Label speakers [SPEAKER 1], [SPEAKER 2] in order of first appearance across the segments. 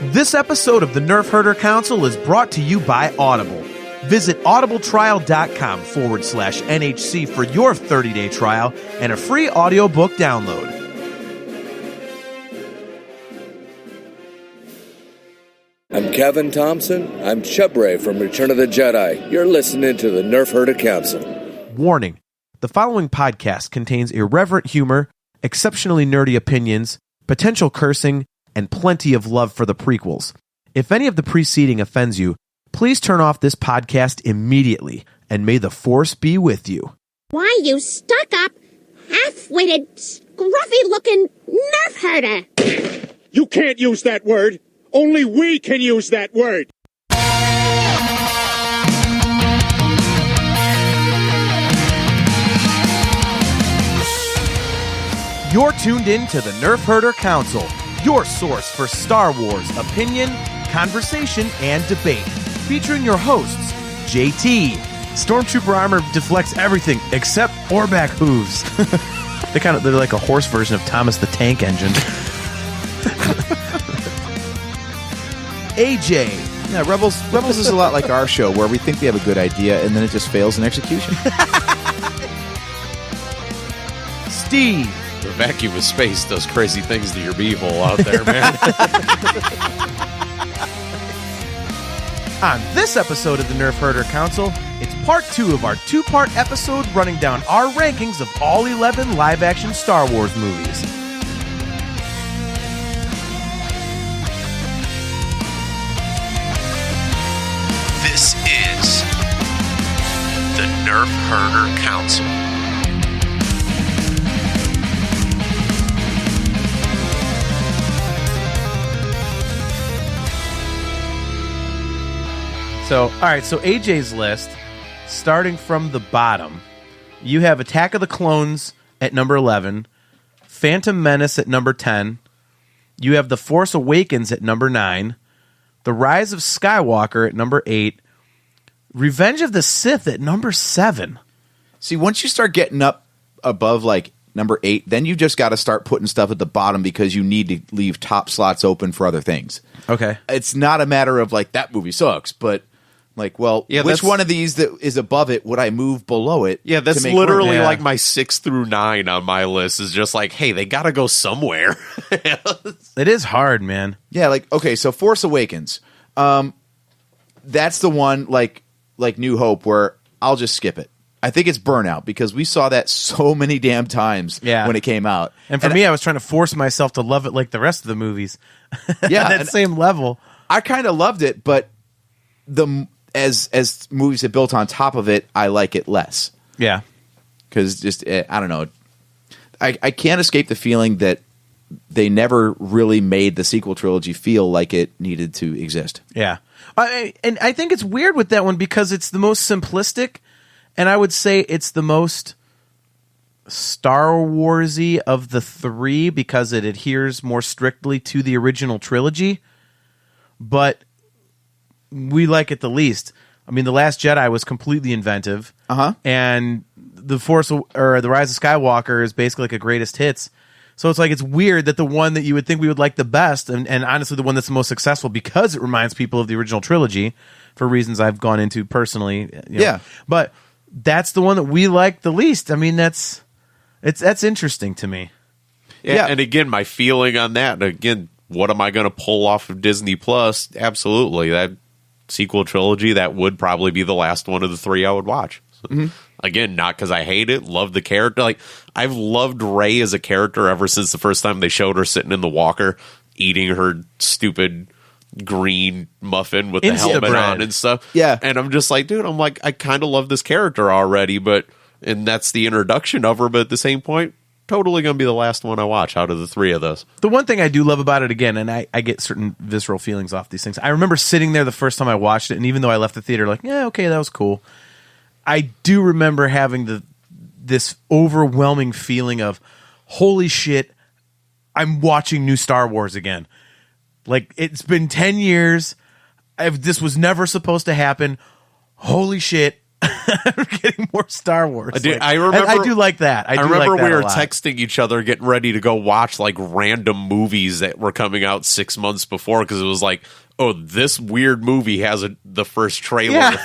[SPEAKER 1] This episode of the Nerf Herder Council is brought to you by Audible. Visit audibletrial.com/NHC for your 30-day trial and a free audiobook download.
[SPEAKER 2] I'm Kevin Thompson. I'm Chubray from Return of the Jedi. You're listening to the Nerf Herder Council.
[SPEAKER 1] Warning: the following podcast contains irreverent humor, exceptionally nerdy opinions, potential cursing, and plenty of love for the prequels. If any of the preceding offends you, please turn off this podcast immediately, and may the Force be with you.
[SPEAKER 3] Why, you stuck-up, half-witted, scruffy-looking nerf herder!
[SPEAKER 4] You can't use that word! Only we can use that word!
[SPEAKER 1] You're tuned in to the Nerf Herder Council, your source for Star Wars opinion, conversation, and debate. Featuring your hosts, JT. Stormtrooper armor deflects everything except Orback hooves. They're like a horse version of Thomas the Tank Engine. AJ.
[SPEAKER 5] Yeah, Rebels is a lot like our show, where we think we have a good idea and then it just fails in execution.
[SPEAKER 1] Steve.
[SPEAKER 6] The vacuum of space does crazy things to your beehole out there, man.
[SPEAKER 1] On this episode of the Nerf Herder Council, it's part 2 of our 2-part episode running down our rankings of all 11 live-action Star Wars movies.
[SPEAKER 6] This is the Nerf Herder Council.
[SPEAKER 1] So, all right, so AJ's list, starting from the bottom, you have Attack of the Clones at number 11, Phantom Menace at number 10, you have The Force Awakens at number 9, The Rise of Skywalker at number 8, Revenge of the Sith at number 7.
[SPEAKER 5] See, once you start getting up above, like, number 8, then you just got to start putting stuff at the bottom because you need to leave top slots open for other things.
[SPEAKER 1] Okay.
[SPEAKER 5] It's not a matter of, like, that movie sucks, but... Like, well, yeah, which one of these that is above it would I move below it?
[SPEAKER 6] Yeah, that's literally like my 6 through 9 on my list is just like, hey, they got to go somewhere.
[SPEAKER 1] It is hard, man.
[SPEAKER 5] Yeah, like, okay, so Force Awakens. That's the one, like New Hope, where I'll just skip it. I think it's Burnout, because we saw that so many damn times when it came out.
[SPEAKER 1] And for me, I was trying to force myself to love it like the rest of the movies.
[SPEAKER 5] Yeah.
[SPEAKER 1] At that same level.
[SPEAKER 5] I kind of loved it, but as movies have built on top of it, I like it less.
[SPEAKER 1] Yeah.
[SPEAKER 5] Because just, I don't know. I can't escape the feeling that they never really made the sequel trilogy feel like it needed to exist.
[SPEAKER 1] Yeah. And I think it's weird with that one because it's the most simplistic, and I would say it's the most Star Warsy of the 3 because it adheres more strictly to the original trilogy. But we like it the least. I mean, The Last Jedi was completely inventive. And The Rise of Skywalker is basically like a greatest hits. So it's like, it's weird that the one that you would think we would like the best, and honestly the one that's the most successful because it reminds people of the original trilogy for reasons I've gone into personally.
[SPEAKER 5] Yeah.
[SPEAKER 1] But that's the one that we like the least. I mean, that's interesting to me.
[SPEAKER 6] Yeah. And again, my feeling on that, and again, what am I going to pull off of Disney Plus? Absolutely. That sequel trilogy, that would probably be the last one of the 3 I would watch. So, again, not because I hate it, love the character. Like, I've loved Rey as a character ever since the first time they showed her sitting in the walker eating her stupid green muffin with the helmet on and stuff.
[SPEAKER 5] Yeah.
[SPEAKER 6] And I'm just like, dude, I kind of love this character already, and that's the introduction of her, but at the same point, totally going to be the last one I watch out of the 3 of those.
[SPEAKER 1] The one thing I do love about it, again, and I get certain visceral feelings off these things. I remember sitting there the first time I watched it, and even though I left the theater like, yeah, okay, that was cool, I do remember having this overwhelming feeling of, holy shit, I'm watching new Star Wars again. Like, it's been 10 years. This was never supposed to happen. Holy shit, I'm getting more Star Wars.
[SPEAKER 6] I remember.
[SPEAKER 1] I do like that. I
[SPEAKER 6] remember
[SPEAKER 1] like that
[SPEAKER 6] we were
[SPEAKER 1] a lot.
[SPEAKER 6] texting each other, getting ready to go watch like random movies that were coming out 6 months before because it was like, oh, this weird movie has the first trailer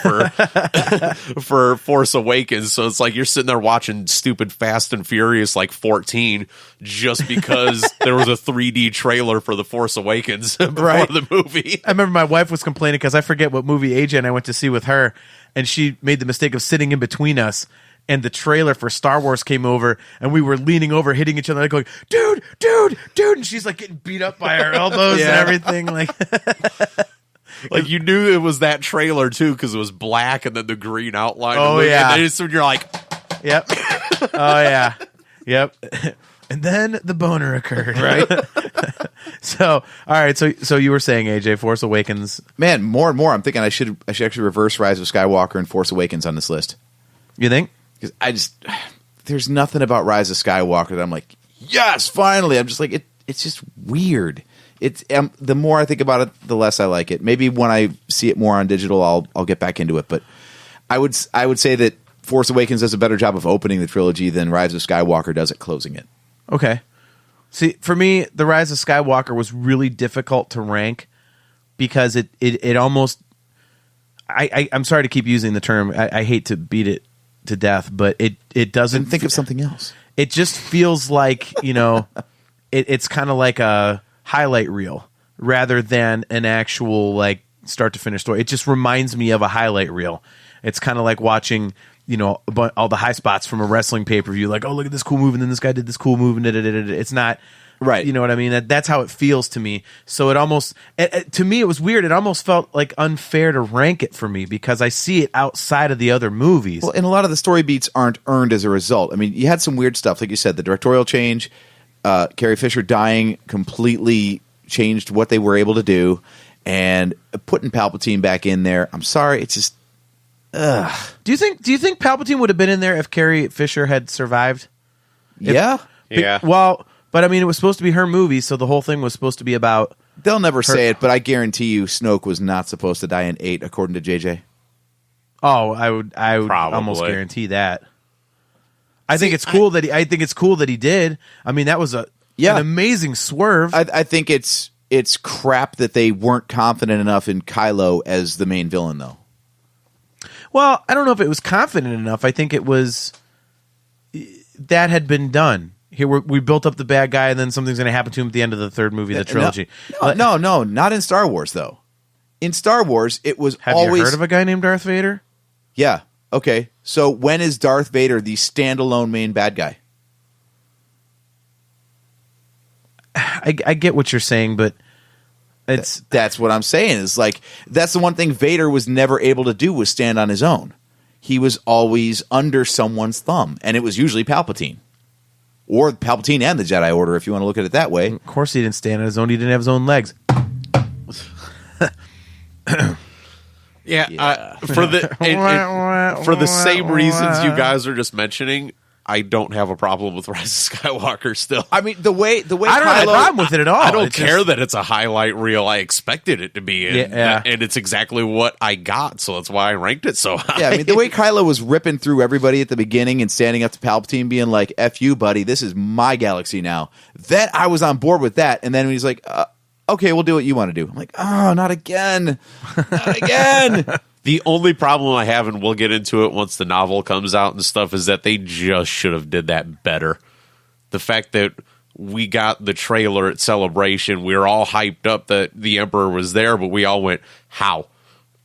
[SPEAKER 6] for Force Awakens. So it's like you're sitting there watching stupid Fast and Furious like 14 just because there was a 3D trailer for the Force Awakens before the movie.
[SPEAKER 1] I remember my wife was complaining because I forget what movie AJ and I went to see with her, and she made the mistake of sitting in between us. And the trailer for Star Wars came over, and we were leaning over, hitting each other, like going, dude, and she's like getting beat up by our elbows and everything. Like
[SPEAKER 6] you knew it was that trailer too because it was black and then the green outline.
[SPEAKER 1] Oh, yeah.
[SPEAKER 6] And then you're like,
[SPEAKER 1] yep. Oh yeah. Yep. And then the boner occurred, right? So, all right. So you were saying, AJ, Force Awakens.
[SPEAKER 5] Man, more and more, I'm thinking I should actually reverse Rise of Skywalker and Force Awakens on this list.
[SPEAKER 1] You think?
[SPEAKER 5] Because there's nothing about Rise of Skywalker that I'm like, yes, finally. I'm just like, it's just weird. It's the more I think about it, the less I like it. Maybe when I see it more on digital, I'll get back into it. But I would say that Force Awakens does a better job of opening the trilogy than Rise of Skywalker does at closing it.
[SPEAKER 1] Okay. See, for me, the Rise of Skywalker was really difficult to rank because it almost. I'm sorry to keep using the term. I hate to beat it to death, but it doesn't
[SPEAKER 5] think of something else.
[SPEAKER 1] It just feels like, it's kind of like a highlight reel rather than an actual like start to finish story. It just reminds me of a highlight reel. It's kind of like watching, all the high spots from a wrestling pay-per-view, like, oh, look at this cool move, and then this guy did this cool move, and it's not
[SPEAKER 5] right.
[SPEAKER 1] You know what I mean? That's how it feels to me. So it almost, to me, it was weird. It almost felt like unfair to rank it for me because I see it outside of the other movies.
[SPEAKER 5] Well, and a lot of the story beats aren't earned as a result. I mean, you had some weird stuff, like you said, the directorial change, Carrie Fisher dying completely changed what they were able to do, and putting Palpatine back in there. I'm sorry, it's just. Ugh.
[SPEAKER 1] Do you think Palpatine would have been in there if Carrie Fisher had survived?
[SPEAKER 5] Yeah.
[SPEAKER 1] Well, but I mean, it was supposed to be her movie, so the whole thing was supposed to be about.
[SPEAKER 5] They'll never say it, but I guarantee you, Snoke was not supposed to die in 8, according to JJ.
[SPEAKER 1] Oh, I would almost guarantee that. I think it's cool that he did. I mean, that was an amazing swerve.
[SPEAKER 5] I think it's crap that they weren't confident enough in Kylo as the main villain, though.
[SPEAKER 1] Well, I don't know if it was confident enough. I think it was that had been done. Here we built up the bad guy, and then something's going to happen to him at the end of the third movie of the trilogy.
[SPEAKER 5] No, not in Star Wars, though. In Star Wars, it was always...
[SPEAKER 1] Have you heard of a guy named Darth Vader?
[SPEAKER 5] Yeah. Okay. So when is Darth Vader the standalone main bad guy?
[SPEAKER 1] I get what you're saying, but
[SPEAKER 5] that's what I'm saying. Is like that's the one thing Vader was never able to do was stand on his own. He was always under someone's thumb, and it was usually Palpatine. Or Palpatine and the Jedi Order, if you want to look at it that way.
[SPEAKER 1] Of course he didn't stand on his own. He didn't have his own legs.
[SPEAKER 6] For the same reasons you guys are just mentioning, I don't have a problem with Rise of Skywalker still.
[SPEAKER 5] I mean, the way
[SPEAKER 1] I don't have a problem with it at all.
[SPEAKER 6] I don't care that it's a highlight reel. I expected it to be, and it's exactly what I got, so that's why I ranked it so high.
[SPEAKER 5] Yeah, I mean, the way Kylo was ripping through everybody at the beginning and standing up to Palpatine being like, F you, buddy, this is my galaxy now. That I was on board with that, and then he's like, okay, we'll do what you want to do. I'm like, oh, not again. Not again.
[SPEAKER 6] The only problem I have, and we'll get into it once the novel comes out and stuff, is that they just should have did that better. The fact that we got the trailer at Celebration, we were all hyped up that the Emperor was there, but we all went, how?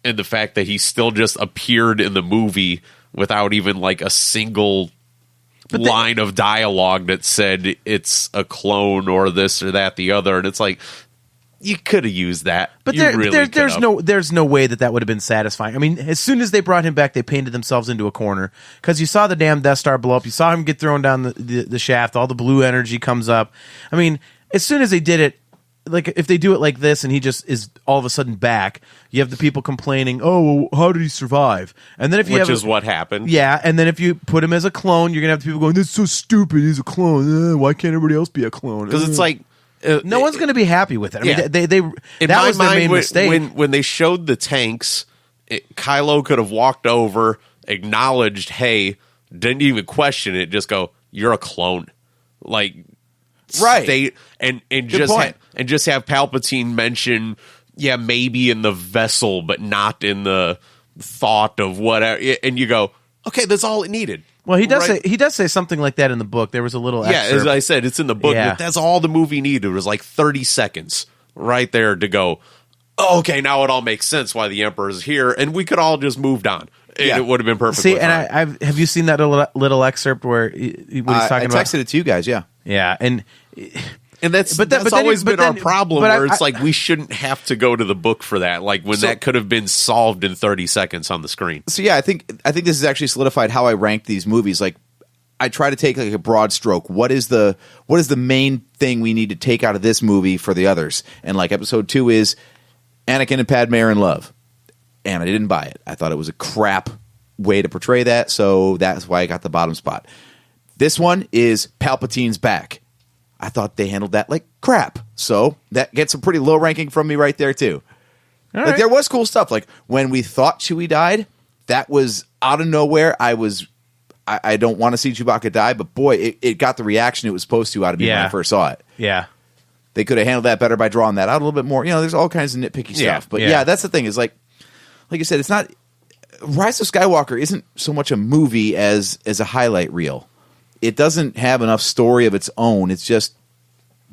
[SPEAKER 6] And the fact that he still just appeared in the movie without even like a single line of dialogue that said it's a clone or this or that, the other. And it's like, you could have used that.
[SPEAKER 1] But there's no way that would have been satisfying. I mean, as soon as they brought him back, they painted themselves into a corner because you saw the damn Death Star blow up. You saw him get thrown down the shaft. All the blue energy comes up. I mean, as soon as they did it, like if they do it like this and he just is all of a sudden back, you have the people complaining, oh, well, how did he survive? And then if you
[SPEAKER 6] Which is what happened.
[SPEAKER 1] Yeah, and then if you put him as a clone, you're going to have the people going, this is so stupid, he's a clone. Why can't everybody else be a clone?
[SPEAKER 6] Because it's like,
[SPEAKER 1] no one's going to be happy with it. I mean, they
[SPEAKER 6] that
[SPEAKER 1] was their main mistake.
[SPEAKER 6] When they showed the tanks, Kylo could have walked over, acknowledged, hey, didn't even question it, just go, you're a clone. Like,
[SPEAKER 5] right.
[SPEAKER 6] State, and just have Palpatine mention, yeah, maybe in the vessel, but not in the thought of whatever. And you go, okay, that's all it needed.
[SPEAKER 1] Well, he does say something like that in the book. There was a little excerpt.
[SPEAKER 6] As I said, it's in the book. But that's all the movie needed. It was like 30 seconds right there to go, oh, okay, now it all makes sense why the Emperor is here, and we could all just moved on. It would have been perfectly fine.
[SPEAKER 1] And have you seen that little excerpt where what he's talking about?
[SPEAKER 5] I texted it to you guys, yeah.
[SPEAKER 1] Yeah, and
[SPEAKER 6] that's always been our problem, where it's like we shouldn't have to go to the book for that. Like when that could have been solved in 30 seconds on the screen.
[SPEAKER 5] So yeah, I think this has actually solidified how I rank these movies. Like I try to take like a broad stroke. What is the main thing we need to take out of this movie for the others? And like episode 2 is Anakin and Padme are in love. And I didn't buy it. I thought it was a crap way to portray that, so that's why I got the bottom spot. This one is Palpatine's back. I thought they handled that like crap. So that gets a pretty low ranking from me right there, too.
[SPEAKER 1] All
[SPEAKER 5] like
[SPEAKER 1] right.
[SPEAKER 5] there was cool stuff. Like when we thought Chewie died, that was out of nowhere. I don't want to see Chewbacca die, but boy, it got the reaction it was supposed to out of me when I first saw it.
[SPEAKER 1] Yeah.
[SPEAKER 5] They could have handled that better by drawing that out a little bit more. You know, there's all kinds of nitpicky stuff. But yeah, that's the thing is like you said, it's not Rise of Skywalker isn't so much a movie as a highlight reel. It doesn't have enough story of its own. It's just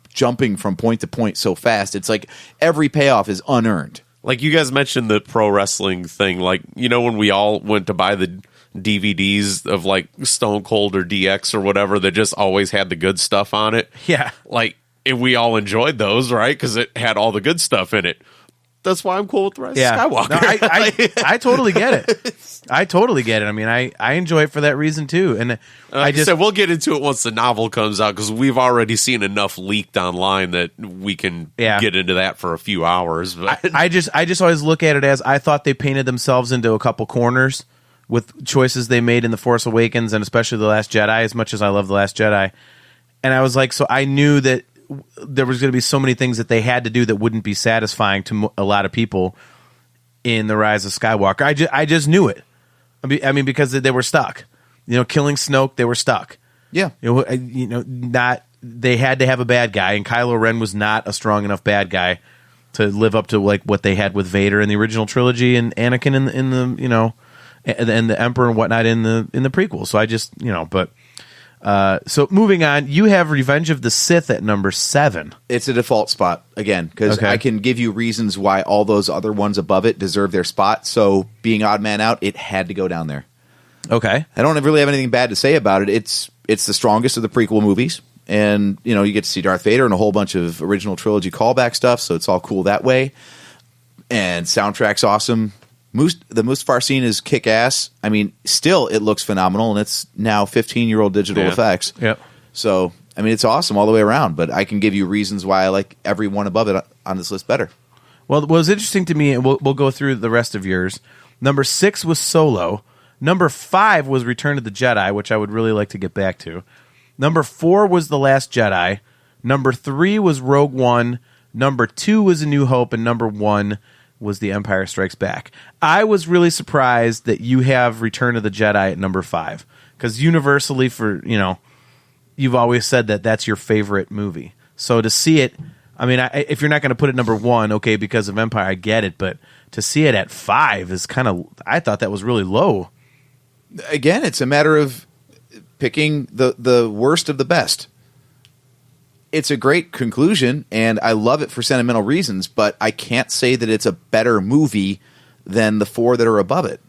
[SPEAKER 5] jumping from point to point so fast. It's like every payoff is unearned.
[SPEAKER 6] Like you guys mentioned the pro wrestling thing. Like, you know, when we all went to buy the DVDs of like Stone Cold or DX or whatever that just always had the good stuff on it.
[SPEAKER 1] Yeah.
[SPEAKER 6] Like, and we all enjoyed those, right? Because it had all the good stuff in it. That's why I'm cool with the Rise of Skywalker.
[SPEAKER 1] No, I totally get it. I totally get it. I mean, I enjoy it for that reason too. And I just
[SPEAKER 6] said we'll get into it once the novel comes out because we've already seen enough leaked online that we can get into that for a few hours. But
[SPEAKER 1] I just always look at it as I thought they painted themselves into a couple corners with choices they made in The Force Awakens and especially The Last Jedi. As much as I love The Last Jedi, and I was like, so I knew that there was going to be so many things that they had to do that wouldn't be satisfying to a lot of people in The Rise of Skywalker. I just knew it. I mean, because they were stuck. You know, killing Snoke, they were stuck.
[SPEAKER 5] Yeah.
[SPEAKER 1] They had to have a bad guy, and Kylo Ren was not a strong enough bad guy to live up to like what they had with Vader in the original trilogy and Anakin in the you know, and the Emperor and whatnot in the prequel. So I just but. So moving on, you have Revenge of the Sith at number 7.
[SPEAKER 5] It's a default spot again because I can give you reasons why all those other ones above it deserve their spot. So being odd man out, it had to go down there.
[SPEAKER 1] Okay,
[SPEAKER 5] I don't really have anything bad to say about it. It's the strongest of the prequel movies, and you know you get to see Darth Vader and a whole bunch of original trilogy callback stuff. So it's all cool that way, and soundtrack's awesome. The Mustafar scene is kick-ass. I mean, still, it looks phenomenal, and it's now 15-year-old digital effects.
[SPEAKER 1] Yep.
[SPEAKER 5] So, I mean, it's awesome all the way around, but I can give you reasons why I like every one above it on this list better.
[SPEAKER 1] Well, what was interesting to me, and we'll go through the rest of yours, number 6 was Solo. Number 5 was Return of the Jedi, which I would really like to get back to. Number 4 was The Last Jedi. Number 3 was Rogue One. Number 2 was A New Hope, and number 1 was The Empire Strikes Back. I was really surprised that you have Return of the Jedi at number 5 because universally, you've always said that that's your favorite movie. So to see it, I mean, if you're not going to put it number 1, okay, because of Empire, I get it, but to see it at 5 is kind of, I thought that was really low.
[SPEAKER 5] Again, it's a matter of picking the worst of the best. It's a great conclusion, and I love it for sentimental reasons, but I can't say that it's a better movie than the 4 that are above it.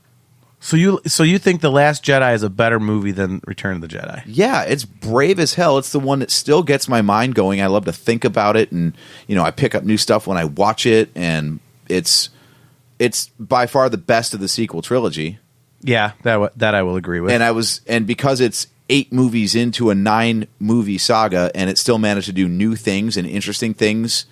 [SPEAKER 1] So you think The Last Jedi is a better movie than Return of the Jedi?
[SPEAKER 5] Yeah, it's brave as hell. It's the one that still gets my mind going. I love to think about it, and I pick up new stuff when I watch it, and it's by far the best of the sequel trilogy.
[SPEAKER 1] Yeah, that I will agree with.
[SPEAKER 5] And because it's 8 movies into a 9-movie saga, and it still managed to do new things and interesting things,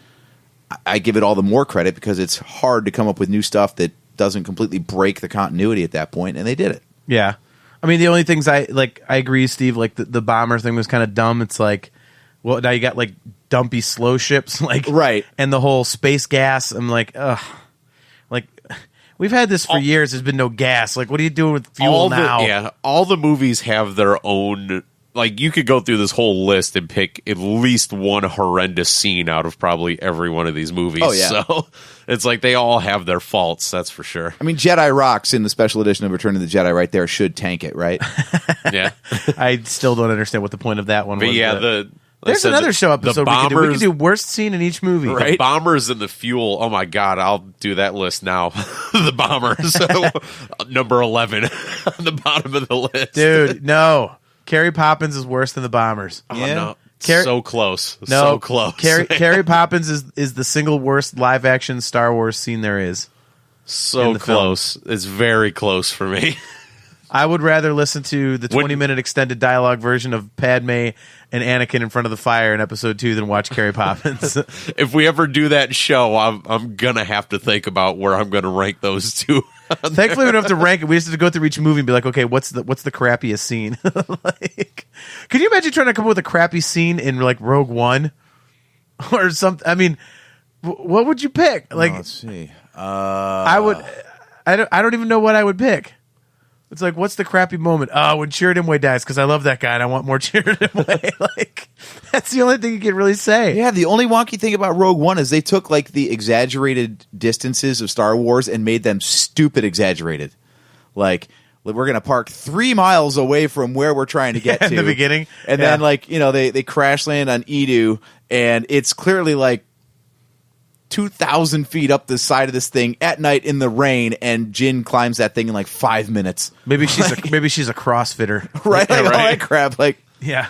[SPEAKER 5] I give it all the more credit because it's hard to come up with new stuff that doesn't completely break the continuity at that point, and they did it.
[SPEAKER 1] Yeah. I mean, the only things I agree, Steve, like the bomber thing was kind of dumb. It's like, well, now you got like dumpy slow ships, like,
[SPEAKER 5] right.
[SPEAKER 1] And the whole space gas. I'm like, ugh. Like, We've had this for years. There's been no gas. Like, what are you doing with fuel now?
[SPEAKER 6] Yeah, all the movies have their own. Like, you could go through this whole list and pick at least one horrendous scene out of probably every one of these movies.
[SPEAKER 5] Oh, yeah.
[SPEAKER 6] So it's like they all have their faults, that's for sure.
[SPEAKER 5] I mean, Jedi Rocks in the special edition of Return of the Jedi right there should tank it, right?
[SPEAKER 6] Yeah.
[SPEAKER 1] I still don't understand what the point of that one was.
[SPEAKER 6] But yeah,
[SPEAKER 1] there's another show episode we could do. We could do worst scene in each movie.
[SPEAKER 6] Right? The bombers and the fuel. Oh my God, I'll do that list now. The bombers. Number 11 on the bottom of the list.
[SPEAKER 1] Dude, no. Carrie Poppins is worse than the bombers.
[SPEAKER 6] Oh,
[SPEAKER 5] Yeah.
[SPEAKER 6] no.
[SPEAKER 1] Car-
[SPEAKER 6] so close.
[SPEAKER 1] No,
[SPEAKER 6] So close.
[SPEAKER 1] Carrie Poppins is the single worst live action Star Wars scene there is.
[SPEAKER 6] So
[SPEAKER 1] in the
[SPEAKER 6] close. It's very close for me.
[SPEAKER 1] I would rather listen to the 20-minute extended dialogue version of Padme and Anakin in front of the fire in episode 2 than watch Carrie Poppins.
[SPEAKER 6] If we ever do that show, I'm gonna have to think about where I'm gonna rank those two.
[SPEAKER 1] Thankfully, we don't have to rank it. We just have to go through each movie and be like, okay, what's the crappiest scene? Like, can you imagine trying to come up with a crappy scene in like Rogue One or something? I mean, what would you pick? Like,
[SPEAKER 5] Let's see.
[SPEAKER 1] I don't even know what I would pick. It's like, what's the crappy moment? Oh, when Chirrut Imwe dies, because I love that guy and I want more Chirrut Imwe. Like, that's the only thing you can really say.
[SPEAKER 5] Yeah, the only wonky thing about Rogue One is they took like the exaggerated distances of Star Wars and made them stupid exaggerated. Like, we're going to park 3 miles away from where we're trying to get to.
[SPEAKER 1] In the beginning.
[SPEAKER 5] And then, like, you know, they crash land on Edu, and it's clearly like 2,000 feet up the side of this thing at night in the rain, and Jin climbs that thing in like 5 minutes.
[SPEAKER 1] Maybe she's a CrossFitter.
[SPEAKER 5] Right? Like,
[SPEAKER 6] right.
[SPEAKER 5] all that crap. Like,
[SPEAKER 1] Yeah.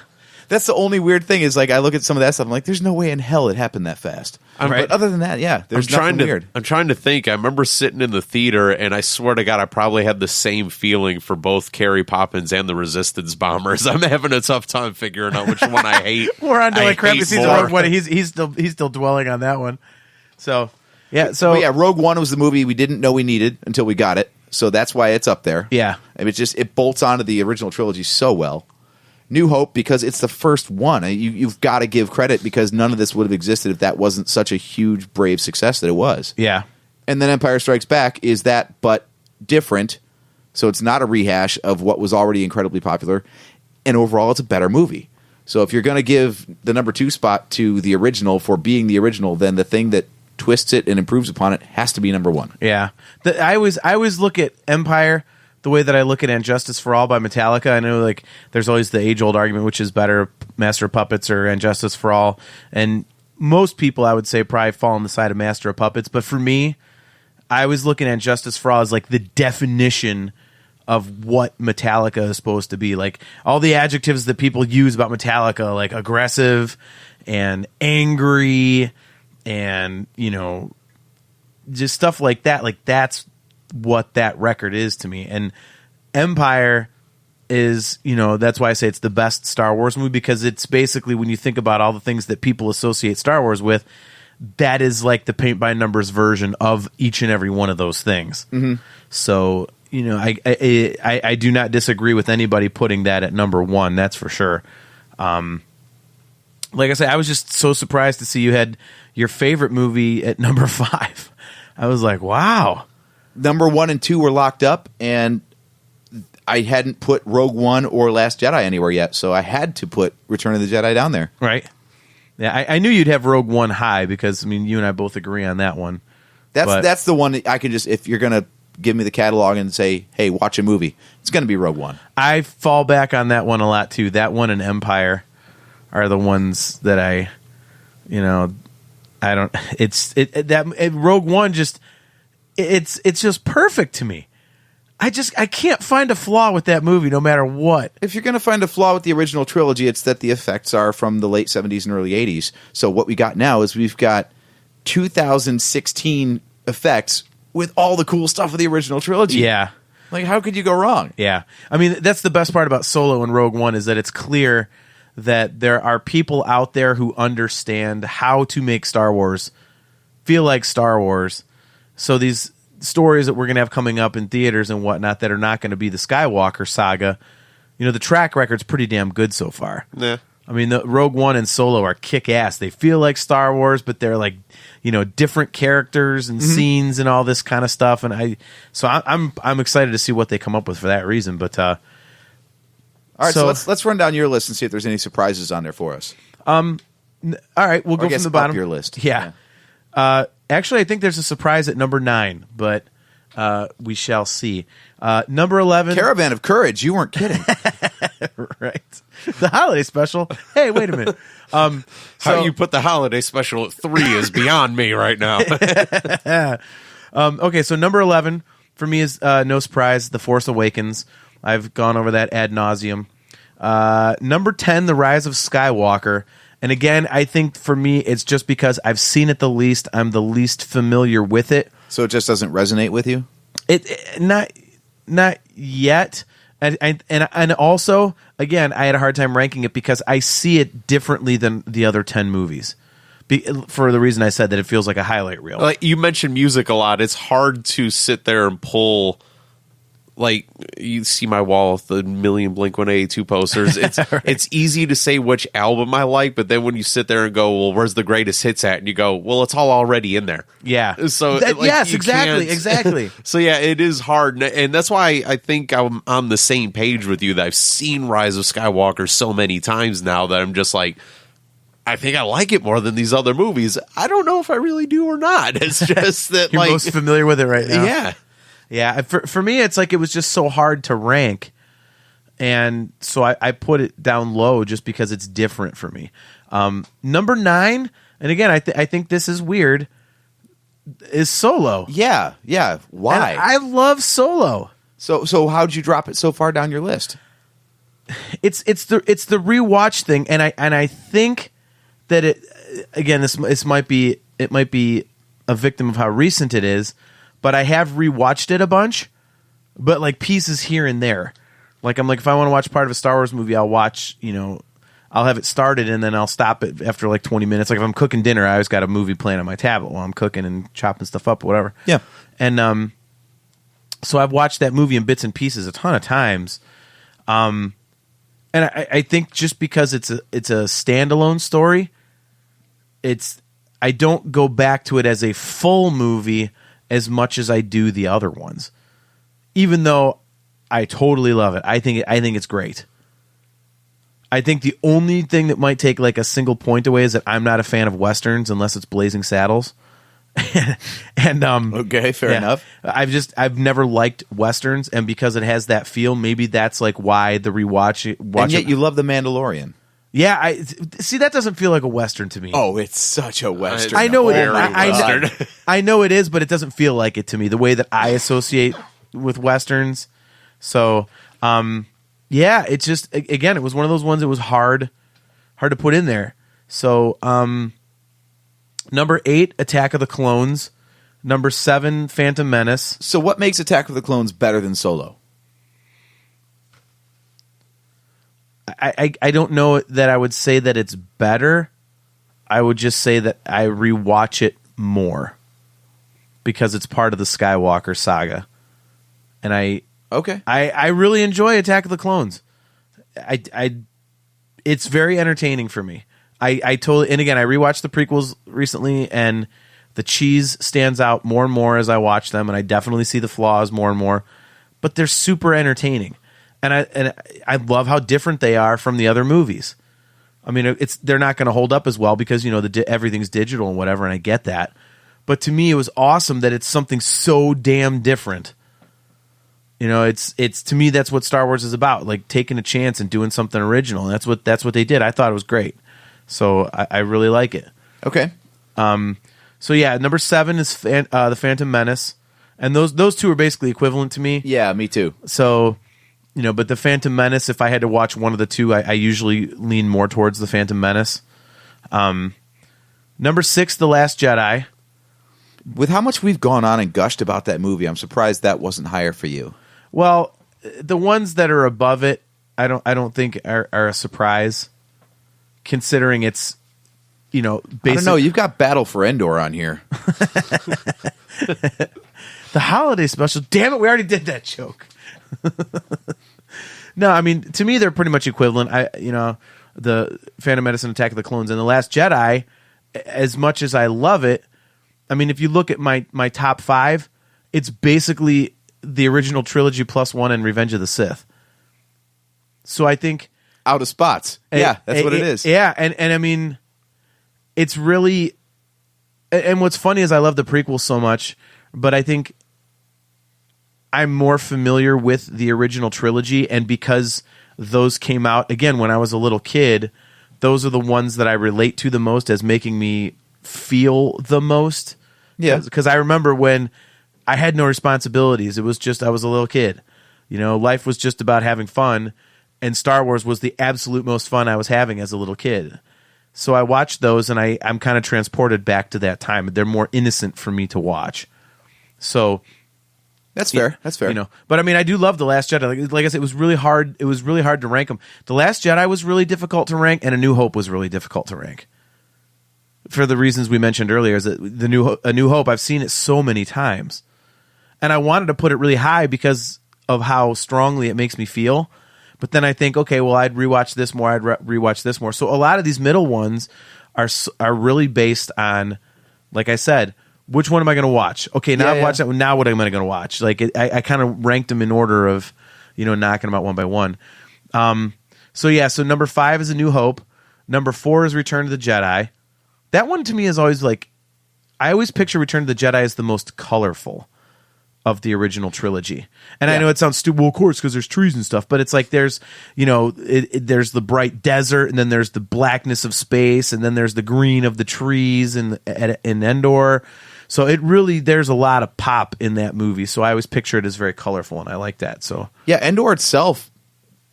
[SPEAKER 5] that's the only weird thing is, like, I look at some of that stuff, I'm like, there's no way in hell it happened that fast. But other than that, yeah, there's nothing weird.
[SPEAKER 6] I'm trying to think. I remember sitting in the theater, and I swear to God, I probably had the same feeling for both Carrie Poppins and the Resistance bombers. I'm having a tough time figuring out which one I hate.
[SPEAKER 1] We're on to
[SPEAKER 6] I
[SPEAKER 1] like crappy
[SPEAKER 6] hate
[SPEAKER 1] scenes of
[SPEAKER 6] more.
[SPEAKER 1] Rogue One. He's still dwelling on that one. So yeah,
[SPEAKER 5] But yeah, Rogue One was the movie we didn't know we needed until we got it, so that's why it's up there.
[SPEAKER 1] Yeah.
[SPEAKER 5] I mean, it bolts onto the original trilogy so well. New Hope, because it's the first one. You've got to give credit, because none of this would have existed if that wasn't such a huge, brave success that it was.
[SPEAKER 1] Yeah.
[SPEAKER 5] And then Empire Strikes Back is that, but different. So it's not a rehash of what was already incredibly popular. And overall, it's a better movie. So if you're going to give the number 2 spot to the original for being the original, then the thing that twists it and improves upon it has to be number 1.
[SPEAKER 1] Yeah. I always look at Empire the way that I look at And Justice for All by Metallica. I know, like, there's always the age-old argument, which is better, Master of Puppets or And Justice for All. And most people, I would say, probably fall on the side of Master of Puppets. But for me, I was looking at Justice for All as, like, the definition of what Metallica is supposed to be. Like, all the adjectives that people use about Metallica, like aggressive and angry and, you know, just stuff like that. Like, that's what that record is to me. And Empire is, you know, that's why I say it's the best Star Wars movie, because it's basically, when you think about all the things that people associate Star Wars with, that is like the paint by numbers version of each and every one of those things. Mm-hmm. So, you know, I do not disagree with anybody putting that at number 1. That's for sure. Like I said, I was just so surprised to see you had your favorite movie at number 5. I was like, wow.
[SPEAKER 5] Number 1 and 2 were locked up, and I hadn't put Rogue One or Last Jedi anywhere yet, so I had to put Return of the Jedi down there.
[SPEAKER 1] Right. Yeah, I knew you'd have Rogue One high, because, I mean, you and I both agree on that one.
[SPEAKER 5] That's the one that I can just, if you're going to give me the catalog and say, hey, watch a movie, it's going to be Rogue One. I
[SPEAKER 1] fall back on that one a lot, too. That one and Empire are the ones that I don't, Rogue One just, it's just perfect to me. I can't find a flaw with that movie, no matter what.
[SPEAKER 5] If you're going to find a flaw with the original trilogy, it's that the effects are from the late 70s and early 80s. So what we got now is we've got 2016 effects with all the cool stuff of the original trilogy.
[SPEAKER 1] Yeah.
[SPEAKER 5] Like, how could you go wrong?
[SPEAKER 1] Yeah. I mean, that's the best part about Solo and Rogue One, is that it's clear that there are people out there who understand how to make Star Wars feel like Star Wars. So these stories that we're going to have coming up in theaters and whatnot that are not going to be the Skywalker saga, you know, the track record's pretty damn good so far.
[SPEAKER 6] Yeah.
[SPEAKER 1] I mean, the Rogue One and Solo are kick-ass. They feel like Star Wars, but they're like, different characters and scenes and all this kind of stuff. And I'm excited to see what they come up with for that reason. But
[SPEAKER 5] all right, so let's run down your list and see if there's any surprises on there for us.
[SPEAKER 1] All right, we'll go from the bottom.
[SPEAKER 5] Up your list.
[SPEAKER 1] Yeah. Actually, I think there's a surprise at number 9, but we shall see. Number 11,
[SPEAKER 5] Caravan of Courage. You weren't kidding.
[SPEAKER 1] right? The holiday special. Hey, wait a minute.
[SPEAKER 6] How you put the holiday special at 3 is beyond me right now.
[SPEAKER 1] Okay, so number 11 for me is no surprise, The Force Awakens. I've gone over that ad nauseum. Number 10, The Rise of Skywalker. And again, I think for me, it's just because I've seen it the least. I'm the least familiar with it.
[SPEAKER 5] So it just doesn't resonate with you?
[SPEAKER 1] It not yet. And also, again, I had a hard time ranking it because I see it differently than the other 10 movies. For the reason I said that it feels like a highlight reel.
[SPEAKER 6] Like you mentioned music a lot. It's hard to sit there and pull. Like you see my wall with the million Blink-182 posters. It's right. It's easy to say which album I like, but then when you sit there and go, "Well, where's the greatest hits at?" and you go, "Well, it's all already in there."
[SPEAKER 1] Yeah.
[SPEAKER 6] So
[SPEAKER 1] yes, exactly.
[SPEAKER 6] So yeah, it is hard, and that's why I think I'm on the same page with you. That I've seen Rise of Skywalker so many times now that I'm just like, I think I like it more than these other movies. I don't know if I really do or not. It's just that
[SPEAKER 1] you're most familiar with it right now.
[SPEAKER 6] Yeah.
[SPEAKER 1] Yeah, for me, it's like it was just so hard to rank, and so I put it down low just because it's different for me. Number 9, and again, I think this is weird, is Solo.
[SPEAKER 5] Yeah. Why?
[SPEAKER 1] And I love Solo.
[SPEAKER 5] So how'd you drop it so far down your list?
[SPEAKER 1] It's the rewatch thing, and I think that it again this might be a victim of how recent it is. But I have rewatched it a bunch, but like pieces here and there. Like I'm like, if I want to watch part of a Star Wars movie, I'll watch, I'll have it started and then I'll stop it after like 20 minutes. Like if I'm cooking dinner, I always got a movie playing on my tablet while I'm cooking and chopping stuff up or whatever.
[SPEAKER 5] Yeah.
[SPEAKER 1] And so I've watched that movie in bits and pieces a ton of times. And I think just because it's a standalone story, I don't go back to it as a full movie as much as I do the other ones, even though I totally love it. I think it's great. I think the only thing that might take like a single point away is that I'm not a fan of Westerns unless it's Blazing Saddles. And
[SPEAKER 5] okay, fair enough.
[SPEAKER 1] I've never liked Westerns, and because it has that feel, maybe that's like why the rewatch.
[SPEAKER 5] And yet you love The Mandalorian.
[SPEAKER 1] Yeah, I see. That doesn't feel like a Western to me.
[SPEAKER 5] Oh, it's such a Western.
[SPEAKER 1] I know it is.
[SPEAKER 6] Western.
[SPEAKER 1] I know it is, but it doesn't feel like it to me. The way that I associate with Westerns. So, yeah, it's just again, it was one of those ones that was hard to put in there. So, number 8, Attack of the Clones. Number 7, Phantom Menace.
[SPEAKER 5] So, what makes Attack of the Clones better than Solo?
[SPEAKER 1] I don't know that I would say that it's better. I would just say that I rewatch it more because it's part of the Skywalker saga, and I really enjoy Attack of the Clones. It's very entertaining for me. I totally, and again, I rewatched the prequels recently, and the cheese stands out more and more as I watch them, and I definitely see the flaws more and more, but they're super entertaining. And I love how different they are from the other movies. I mean, they're not going to hold up as well because everything's digital and whatever, and I get that. But to me, it was awesome that it's something so damn different. It's to me that's what Star Wars is about, like taking a chance and doing something original. And that's what they did. I thought it was great, so I really like it.
[SPEAKER 5] Okay.
[SPEAKER 1] So yeah, number 7 is the Phantom Menace, and those two are basically equivalent to me.
[SPEAKER 5] Yeah, me too.
[SPEAKER 1] So. But the Phantom Menace, if I had to watch one of the two, I usually lean more towards the Phantom Menace. Number 6, The Last Jedi.
[SPEAKER 5] With how much we've gone on and gushed about that movie, I'm surprised that wasn't higher for you.
[SPEAKER 1] Well, the ones that are above it, I don't think are a surprise, considering it's, I don't
[SPEAKER 5] know. You've got Battle for Endor on here.
[SPEAKER 1] The holiday special. Damn it, we already did that joke. No, I mean, to me, they're pretty much equivalent. the Phantom Menace and Attack of the Clones, and The Last Jedi. As much as I love it, I mean, if you look at my top 5, it's basically the original trilogy plus 1 and Revenge of the Sith. So I think
[SPEAKER 5] out of spots. Yeah, that's what it is.
[SPEAKER 1] Yeah, and I mean, it's really. And what's funny is I love the prequel so much, but I think I'm more familiar with the original trilogy, and because those came out again when I was a little kid, those are the ones that I relate to the most as making me feel the most.
[SPEAKER 5] Yeah,
[SPEAKER 1] because I remember when I had no responsibilities. It was just I was a little kid. You know, life was just about having fun, and Star Wars was the absolute most fun I was having as a little kid. So I watched those, and I'm kind of transported back to that time. They're more innocent for me to watch. So
[SPEAKER 5] that's fair. That's fair.
[SPEAKER 1] You know, but I mean, I do love The Last Jedi. Like I said, it was really hard. It was really hard to rank them. The Last Jedi was really difficult to rank, and A New Hope was really difficult to rank. For the reasons we mentioned earlier, is that A New Hope, I've seen it so many times, and I wanted to put it really high because of how strongly it makes me feel. But then I think, okay, well, I'd rewatch this more. I'd rewatch this more. So a lot of these middle ones are really based on, like I said, which one am I going to watch? Okay, now I've watched that one. Now what am I going to watch? Like I kind of ranked them in order of, knocking them out one by one. So number 5 is A New Hope. Number 4 is Return of the Jedi. That one to me is always like, I always picture Return of the Jedi as the most colorful of the original trilogy. And I know it sounds stupid, well, of course, because there's trees and stuff, but it's like there's, there's the bright desert, and then there's the blackness of space, and then there's the green of the trees in Endor. So it really, there's a lot of pop in that movie. So I always picture it as very colorful, and I like that. So
[SPEAKER 5] yeah, Endor itself,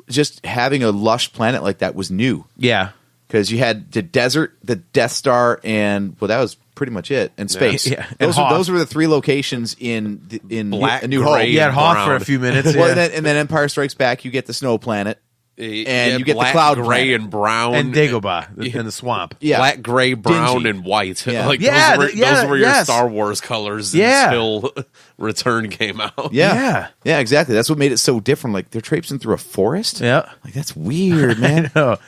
[SPEAKER 5] just having a lush planet like that was new.
[SPEAKER 1] Yeah.
[SPEAKER 5] Because you had the desert, the Death Star, and that was pretty much it. And space.
[SPEAKER 1] Yeah.
[SPEAKER 5] Those were the 3 locations in
[SPEAKER 6] Black,
[SPEAKER 5] A New Hope.
[SPEAKER 6] gray,
[SPEAKER 1] You had Hoth
[SPEAKER 6] brown.
[SPEAKER 1] for a few minutes.
[SPEAKER 5] Well,
[SPEAKER 1] Yeah.
[SPEAKER 5] and then Empire Strikes Back, you get the snow planet. And you get
[SPEAKER 6] black,
[SPEAKER 5] the cloud
[SPEAKER 6] gray,
[SPEAKER 5] planet.
[SPEAKER 6] and brown,
[SPEAKER 1] And Dagobah in the swamp.
[SPEAKER 5] Yeah.
[SPEAKER 6] black, gray, brown,
[SPEAKER 5] Dingy.
[SPEAKER 6] and white.
[SPEAKER 5] Yeah.
[SPEAKER 6] Like
[SPEAKER 1] Yeah,
[SPEAKER 6] those were your
[SPEAKER 1] yes.
[SPEAKER 6] Star Wars colors
[SPEAKER 1] Yeah.
[SPEAKER 6] until Return came out.
[SPEAKER 5] Yeah, exactly. That's what made it so different. Like they're traipsing through a forest.
[SPEAKER 1] Yeah.
[SPEAKER 5] Like that's weird, man.
[SPEAKER 1] No.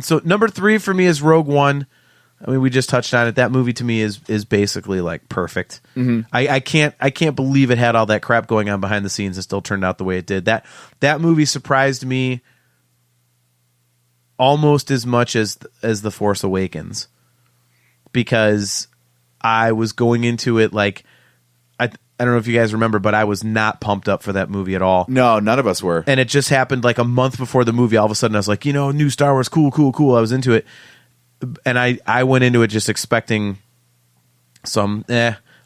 [SPEAKER 1] So number 3 for me is Rogue One. I mean, we just touched on it. That movie to me is basically like perfect. Mm-hmm. I can't believe it had all that crap going on behind the scenes and still turned out the way it did. That movie surprised me almost as much as The Force Awakens, because I was going into it like I don't know if you guys remember, but I was not pumped up for that movie at all.
[SPEAKER 5] No, none of us were.
[SPEAKER 1] And it just happened like a month before the movie. All of a sudden, I was like, new Star Wars, cool. I was into it. And I went into it just expecting some,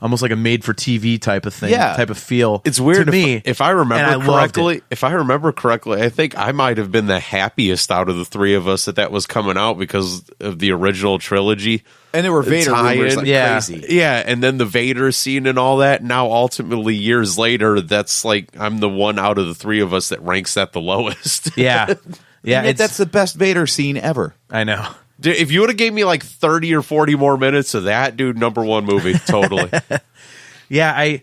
[SPEAKER 1] almost like a made-for-TV type of thing, type of feel.
[SPEAKER 6] It's weird
[SPEAKER 1] to me.
[SPEAKER 6] if I remember
[SPEAKER 1] loved
[SPEAKER 6] correctly.
[SPEAKER 1] it.
[SPEAKER 6] If I remember correctly, I think I might have been the happiest out of the 3 of us that was coming out because of the original trilogy.
[SPEAKER 5] And there were Vader rumors like
[SPEAKER 1] Yeah.
[SPEAKER 5] crazy.
[SPEAKER 6] Yeah, and then the Vader scene and all that. Now, ultimately, years later, that's like I'm the one out of the 3 of us that ranks that the lowest.
[SPEAKER 1] Yeah,
[SPEAKER 5] And yet that's the best Vader scene ever.
[SPEAKER 1] I know.
[SPEAKER 6] Dude, if you would have gave me like 30 or 40 more minutes of that, dude, number 1 movie, totally.
[SPEAKER 1] Yeah,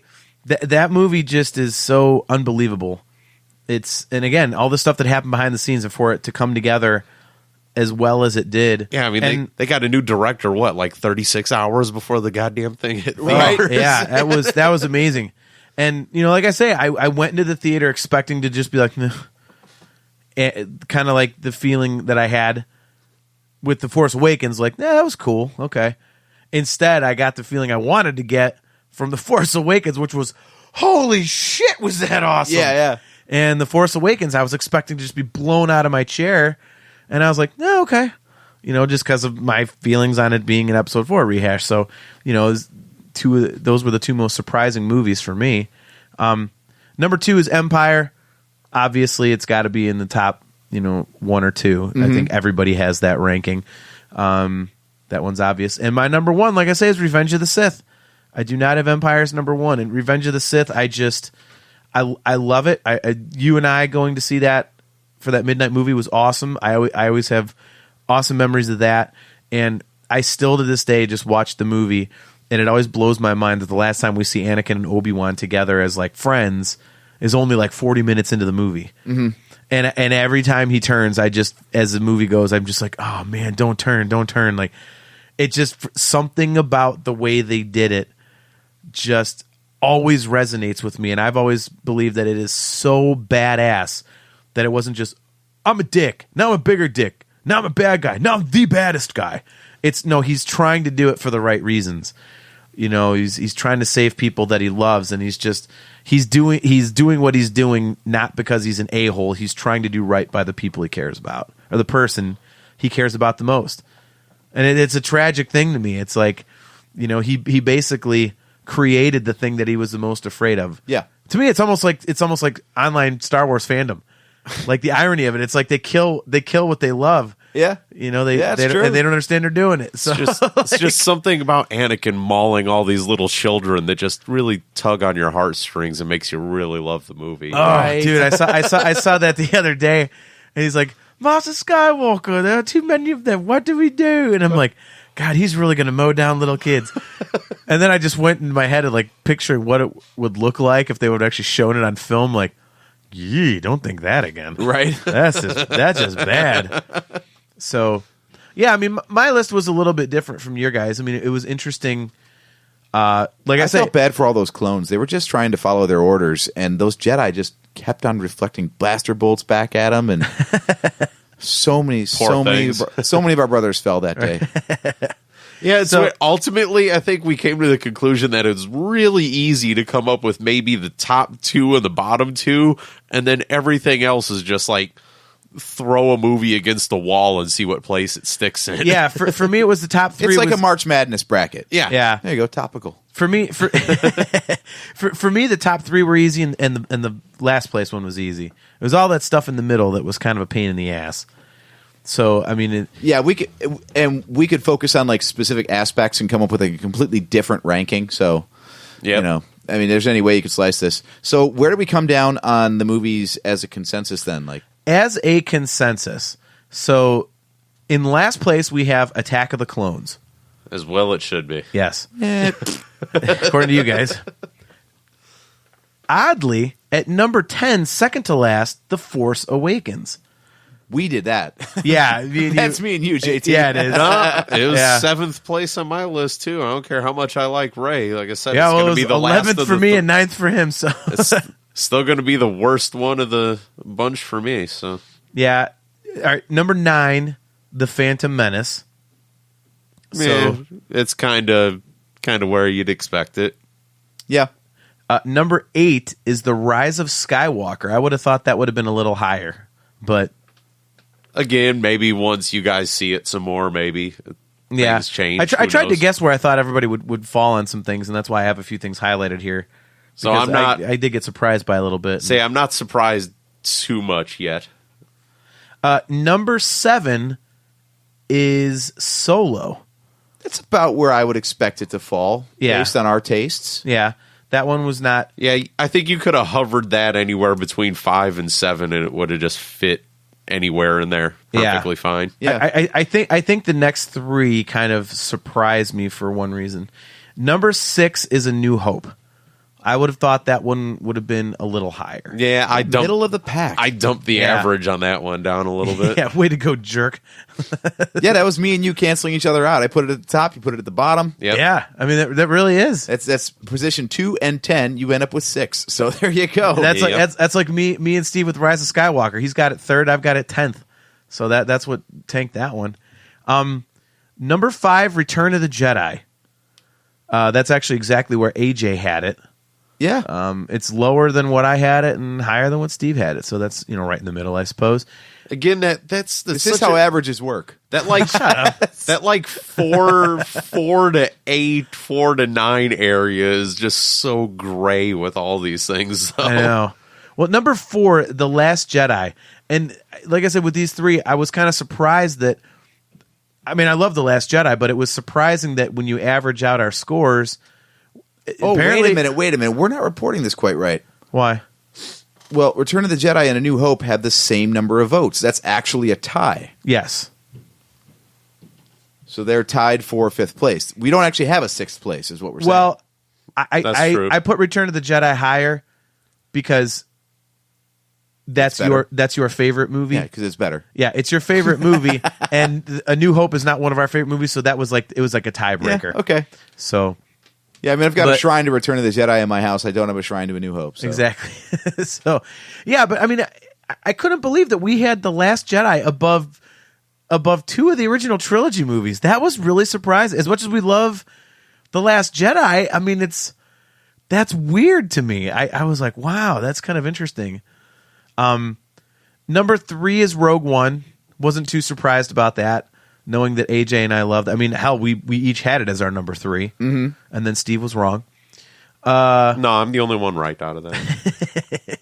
[SPEAKER 1] that movie just is so unbelievable. And again, all the stuff that happened behind the scenes, and for it to come together as well as it did.
[SPEAKER 6] Yeah, I mean, they got a new director, like 36 hours before the goddamn thing hit
[SPEAKER 1] Right.
[SPEAKER 6] theaters?
[SPEAKER 1] Yeah, that was amazing. And, like I say, I went into the theater expecting to just be like, kind of like the feeling that I had with The Force Awakens, like, that was cool. Okay. Instead, I got the feeling I wanted to get from The Force Awakens, which was, holy shit, was that awesome.
[SPEAKER 5] Yeah.
[SPEAKER 1] And The Force Awakens, I was expecting to just be blown out of my chair. And I was like, no, okay. Just because of my feelings on it being an episode 4 rehash. So, those were the 2 most surprising movies for me. Number 2 is Empire. Obviously, it's got to be in the top, 1 or 2. Mm-hmm. I think everybody has that ranking. That one's obvious. And my number 1, like I say, is Revenge of the Sith. I do not have Empire as number 1. And Revenge of the Sith, I love it. You and I going to see that for that midnight movie was awesome. I always have awesome memories of that. And I still to this day just watch the movie, and it always blows my mind that the last time we see Anakin and Obi-Wan together as like friends is only like 40 minutes into the movie. Mm-hmm. And every time he turns, as the movie goes, I'm just like, oh man, don't turn. Like, it just, something about the way they did it just always resonates with me. And I've always believed that it is so badass that it wasn't just, I'm a dick. Now I'm a bigger dick. Now I'm a bad guy. Now I'm the baddest guy. He's trying to do it for the right reasons. He's trying to save people that he loves, and he's doing what he's doing not because he's an a-hole. He's trying to do right by the people he cares about, or the person he cares about the most. And it's a tragic thing to me. It's like, he basically created the thing that he was the most afraid of.
[SPEAKER 5] Yeah.
[SPEAKER 1] To me, it's almost like online Star Wars fandom. Like the irony of it, it's like they kill what they love.
[SPEAKER 5] Yeah.
[SPEAKER 1] They don't understand they're doing it. So
[SPEAKER 6] it's just something about Anakin mauling all these little children that just really tug on your heartstrings and makes you really love the movie.
[SPEAKER 1] Oh, right. Dude, I saw that the other day, and he's like, Master Skywalker, there are too many of them. What do we do? And I'm like, God, he's really going to mow down little kids. And then I just went in my head and like picturing what it would look like if they would have actually shown it on film. Like, yee, don't think that again.
[SPEAKER 5] Right.
[SPEAKER 1] That's just bad. So, yeah, I mean, my list was a little bit different from your guys. I mean, it was interesting. I
[SPEAKER 5] felt bad for all those clones. They were just trying to follow their orders, and those Jedi just kept on reflecting blaster bolts back at them, and so many of our brothers fell that day.
[SPEAKER 6] Yeah, so ultimately, I think we came to the conclusion that it's really easy to come up with maybe the top two and the bottom two, and then everything else is just like throw a movie against the wall and see what place it sticks in.
[SPEAKER 1] Yeah, for me, it was the top three.
[SPEAKER 5] It's like a March Madness bracket.
[SPEAKER 1] Yeah.
[SPEAKER 5] There you go, topical.
[SPEAKER 1] For me, for me, the top three were easy, and the last place one was easy. It was all that stuff in the middle that was kind of a pain in the ass. So, I mean,
[SPEAKER 5] we could focus on like specific aspects and come up with a completely different ranking. So, I mean, there's any way you could slice this. So, where do we come down on the movies as a consensus then? Like,
[SPEAKER 1] as a consensus, so in last place we have Attack of the Clones.
[SPEAKER 6] As well, it should be.
[SPEAKER 1] Yes, according to you guys. Oddly, at number 10, second to last, The Force Awakens.
[SPEAKER 5] We did that.
[SPEAKER 1] Yeah.
[SPEAKER 5] That's me and you, JT.
[SPEAKER 1] Yeah, it is.
[SPEAKER 6] It was 7th place on my list, too. I don't care how much I like Ray. Like I said,
[SPEAKER 1] it's
[SPEAKER 6] going to be the
[SPEAKER 1] 11th for me and 9th for him. So
[SPEAKER 6] it's still going to be the worst one of the bunch for me. So
[SPEAKER 1] yeah. All right, number 9, The Phantom Menace.
[SPEAKER 6] So it's kind of where you'd expect it.
[SPEAKER 5] Yeah.
[SPEAKER 1] Number 8 is The Rise of Skywalker. I would have thought that would have been a little higher, but
[SPEAKER 6] again, maybe once you guys see it some more, maybe things change.
[SPEAKER 1] I tried to guess where I thought everybody would fall on some things, and that's why I have a few things highlighted here.
[SPEAKER 6] So I'm not.
[SPEAKER 1] I did get surprised by a little bit.
[SPEAKER 6] I'm not surprised too much yet.
[SPEAKER 1] Number 7 is Solo.
[SPEAKER 5] That's about where I would expect it to fall, based on our tastes.
[SPEAKER 1] Yeah, that one was not.
[SPEAKER 6] Yeah, I think you could have hovered that anywhere between 5 and 7, and it would have just fit anywhere in there perfectly fine.
[SPEAKER 1] Yeah, I think the next 3 kind of surprised me for one reason. Number 6 is A New Hope. I would have thought that one would have been a little higher.
[SPEAKER 6] Yeah,
[SPEAKER 5] middle of the pack.
[SPEAKER 6] I dumped the average on that one down a little bit.
[SPEAKER 1] Yeah, way to go, jerk.
[SPEAKER 5] Yeah, that was me and you canceling each other out. I put it at the top, you put it at the bottom.
[SPEAKER 6] Yep.
[SPEAKER 1] Yeah, I mean that really is.
[SPEAKER 5] That's position 2 and 10. You end up with 6. So there you go.
[SPEAKER 1] That's like me and Steve with Rise of Skywalker. He's got it 3rd. I've got it 10th. So that's what tanked that one. Number 5, Return of the Jedi. That's actually exactly where AJ had it.
[SPEAKER 5] Yeah.
[SPEAKER 1] It's lower than what I had it and higher than what Steve had it. So that's right in the middle, I suppose.
[SPEAKER 6] Again, this
[SPEAKER 5] is how averages work.
[SPEAKER 6] That like 4 to 8, 4 to 9 area is just so gray with all these things. So.
[SPEAKER 1] I know. Well, number 4, The Last Jedi. And like I said, with these 3, I was kind of surprised that, I mean, I love The Last Jedi, but it was surprising that when you average out our scores.
[SPEAKER 5] Oh, wait a minute. We're not reporting this quite right.
[SPEAKER 1] Why?
[SPEAKER 5] Well, Return of the Jedi and A New Hope had the same number of votes. That's actually a tie.
[SPEAKER 1] Yes.
[SPEAKER 5] So they're tied for 5th place. We don't actually have a 6th place, is what we're saying.
[SPEAKER 1] Well, I put Return of the Jedi higher because that's your favorite movie.
[SPEAKER 5] Yeah, because it's better.
[SPEAKER 1] Yeah, it's your favorite movie, and A New Hope is not one of our favorite movies. So that was like a tiebreaker.
[SPEAKER 5] Yeah, okay.
[SPEAKER 1] So.
[SPEAKER 5] Yeah, I mean, I've got a shrine to Return of the Jedi in my house. I don't have a shrine to A New Hope. So.
[SPEAKER 1] Exactly. So, yeah, but I mean, I couldn't believe that we had The Last Jedi above two of the original trilogy movies. That was really surprising. As much as we love The Last Jedi, I mean, that's weird to me. I was like, wow, that's kind of interesting. Number 3 is Rogue One. Wasn't too surprised about that, knowing that AJ and I loved. I mean, hell, we each had it as our number 3, and then Steve was wrong.
[SPEAKER 6] No, I'm the only one right out of that.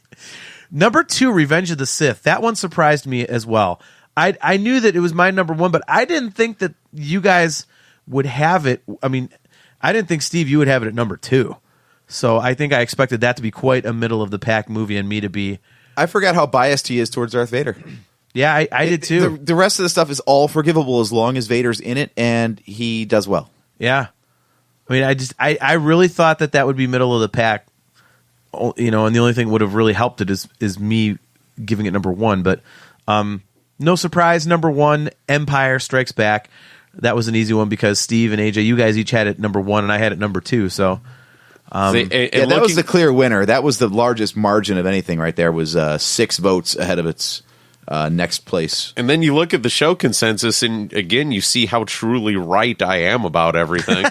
[SPEAKER 1] Number 2, Revenge of the Sith. That one surprised me as well. I knew that it was my number 1, but I didn't think that you guys would have it. I mean, I didn't think, Steve, you would have it at number 2. So I think I expected that to be quite a middle of the pack movie, and me to be.
[SPEAKER 5] I forgot how biased he is towards Darth Vader.
[SPEAKER 1] Yeah, I did too.
[SPEAKER 5] The rest of the stuff is all forgivable as long as Vader's in it and he does well.
[SPEAKER 1] Yeah. I mean, I really thought that would be middle of the pack, you know, and the only thing would have really helped it is me giving it number 1. But no surprise, number 1, Empire Strikes Back. That was an easy one because Steve and AJ, you guys each had it number 1, and I had it number 2. So,
[SPEAKER 5] that was the clear winner. That was the largest margin of anything right there. Was 6 votes ahead of its next place.
[SPEAKER 6] And then you look at the show consensus, and again, you see how truly right I am about everything.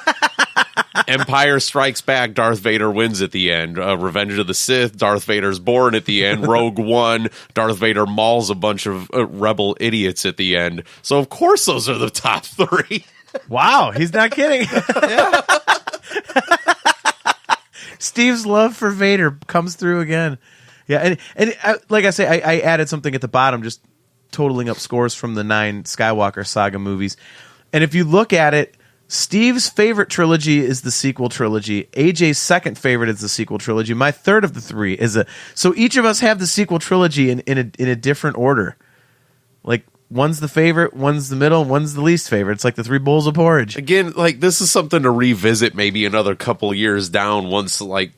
[SPEAKER 6] Empire Strikes Back, Darth Vader wins at the end. Revenge of the Sith, Darth Vader's born at the end. Rogue One, Darth Vader mauls a bunch of rebel idiots at the end. So, of course, those are the top 3.
[SPEAKER 1] Wow, he's not kidding. Steve's love for Vader comes through again. Yeah, and like I say, I added something at the bottom, just totaling up scores from the 9 Skywalker saga movies. And if you look at it, Steve's favorite trilogy is the sequel trilogy. AJ's second favorite is the sequel trilogy. My third of the 3 is so each of us have the sequel trilogy in a different order. Like, one's the favorite, one's the middle, one's the least favorite. It's like the 3 bowls of porridge.
[SPEAKER 6] Again, like, this is something to revisit maybe another couple years down once, like,